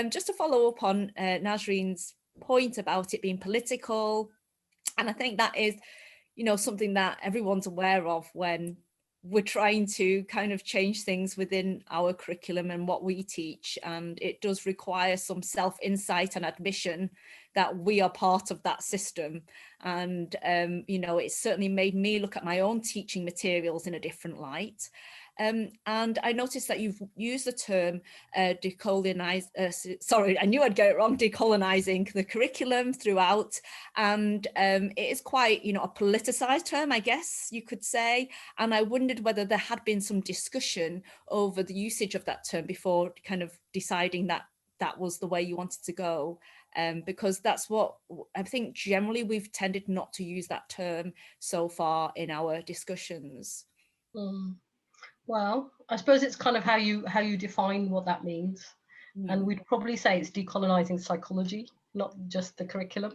Just to follow up on Nasreen's point about it being political, and I think that is, something that everyone's aware of when we're trying to kind of change things within our curriculum and what we teach. And it does require some self-insight and admission that we are part of that system. And, it's certainly made me look at my own teaching materials in a different light. And I noticed that you've used the term sorry, I knew I'd get it wrong, decolonizing the curriculum throughout. And it is quite, a politicized term, I guess you could say. And I wondered whether there had been some discussion over the usage of that term before kind of deciding that that was the way you wanted to go. Because that's what I think generally we've tended not to use that term so far in our discussions. Well, I suppose it's kind of how you define what that means. And we'd probably say it's decolonizing psychology, not just the curriculum,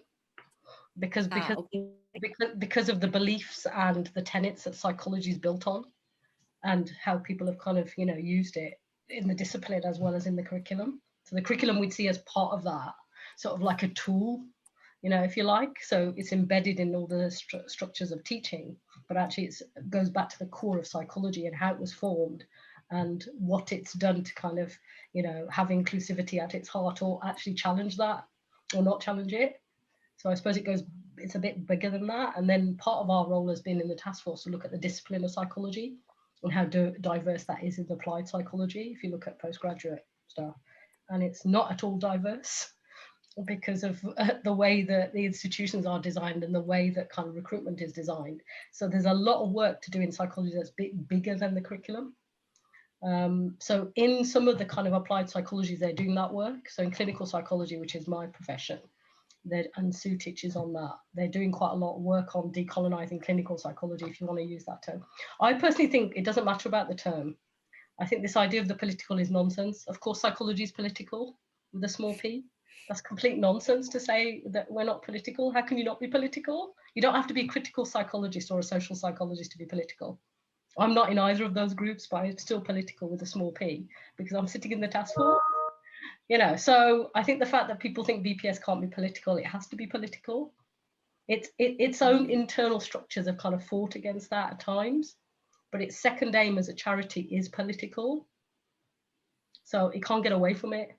because of the beliefs and the tenets that psychology is built on, and how people have kind of used it in the discipline as well as in the curriculum. So the curriculum we'd see as part of that, sort of like a tool, if you like. So it's embedded in all the structures of teaching, but actually it goes back to the core of psychology and how it was formed and what it's done to kind of, have inclusivity at its heart, or actually challenge that or not challenge it. So I suppose it's a bit bigger than that. And then part of our role has been in the task force to look at the discipline of psychology and how diverse that is in applied psychology, if you look at postgraduate stuff. And it's not at all diverse, because of the way that the institutions are designed and the way that kind of recruitment is designed. So there's a lot of work to do in psychology that's bigger than the curriculum. So in some of the kind of applied psychologies, they're doing that work. So in clinical psychology, which is my profession, and Sue teaches on that, they're doing quite a lot of work on decolonizing clinical psychology, if you want to use that term. I personally think it doesn't matter about the term. I think this idea of the political is nonsense. Of course, psychology is political with a small p. That's complete nonsense to say that we're not political. How can you not be political? You don't have to be a critical psychologist or a social psychologist to be political. I'm not in either of those groups, but I'm still political with a small p, because I'm sitting in the task force. So I think the fact that people think BPS can't be political, it has to be political. Its own internal structures have kind of fought against that at times, but its second aim as a charity is political. So it can't get away from it.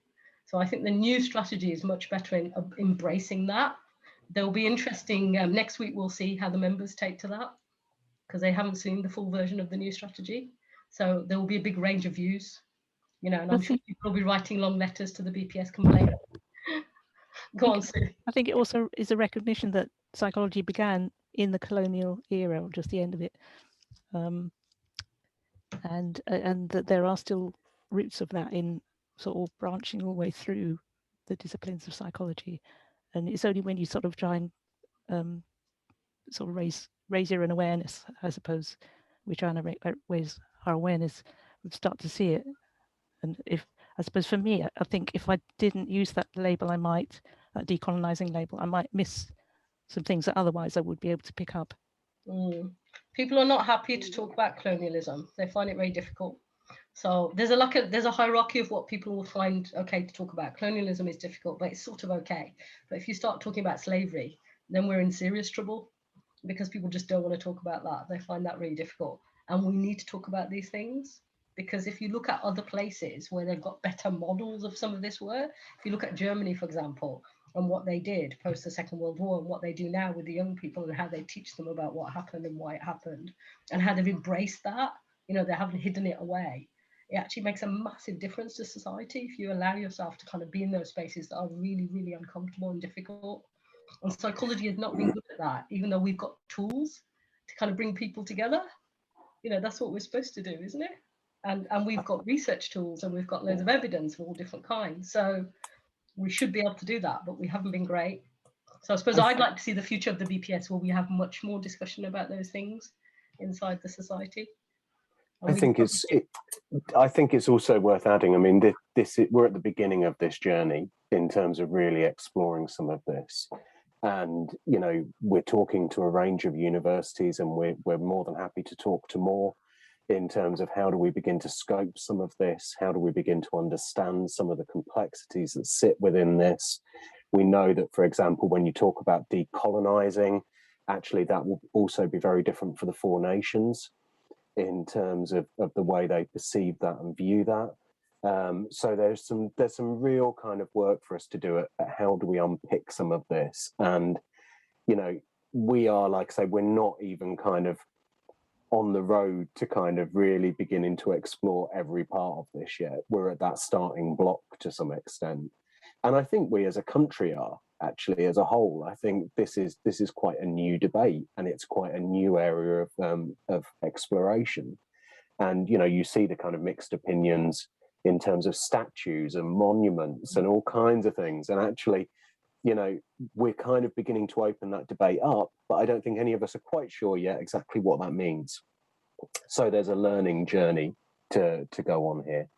So I think the new strategy is much better in embracing that. There'll be interesting, next week we'll see how the members take to that, because they haven't seen the full version of the new strategy. So there will be a big range of views, and I'm sure people will be writing long letters to the BPS complaint. Go on, Sue. I think it also is a recognition that psychology began in the colonial era, or just the end of it, and that there are still roots of that in sort of branching all the way through the disciplines of psychology. And it's only when you sort of try and sort of raise your own awareness, I suppose, we're trying to raise our awareness, we start to see it. And I suppose for me, I think if I didn't use that label, that decolonizing label, I might miss some things that otherwise I would be able to pick up. People are not happy to talk about colonialism. They find it very difficult. So there's a hierarchy of what people will find okay to talk about. Colonialism is difficult, but it's sort of okay. But if you start talking about slavery, then we're in serious trouble, because people just don't want to talk about that. They find that really difficult. And we need to talk about these things, because if you look at other places where they've got better models of some of this work, if you look at Germany, for example, and what they did post the Second World War, and what they do now with the young people, and how they teach them about what happened and why it happened, and how they've embraced that, they haven't hidden it away. It actually makes a massive difference to society if you allow yourself to kind of be in those spaces that are really, really uncomfortable and difficult. And psychology has not been good at that, even though we've got tools to kind of bring people together. That's what we're supposed to do, isn't it? And we've got research tools, and we've got loads of evidence of all different kinds. So we should be able to do that, but we haven't been great. So I suppose I'd like to see the future of the BPS where we have much more discussion about those things inside the society. I think it's also worth adding. I mean, we're at the beginning of this journey in terms of really exploring some of this, and we're talking to a range of universities, and we're more than happy to talk to more. in terms of how do we begin to scope some of this? How do we begin to understand some of the complexities that sit within this? We know that, for example, when you talk about decolonising, actually that will also be very different for the four nations in terms of the way they perceive that and view that. So there's some real kind of work for us to do at how do we unpick some of this. And, you know, we are, like I say, we're not even kind of on the road to kind of really beginning to explore every part of this yet. We're at that starting block to some extent. And I think we as a country are actually as a whole. I think this is quite a new debate, and it's quite a new area of exploration. And, you know, you see the kind of mixed opinions in terms of statues and monuments and all kinds of things. And actually, you know, we're kind of beginning to open that debate up, but I don't think any of us are quite sure yet exactly what that means. So there's a learning journey to go on here.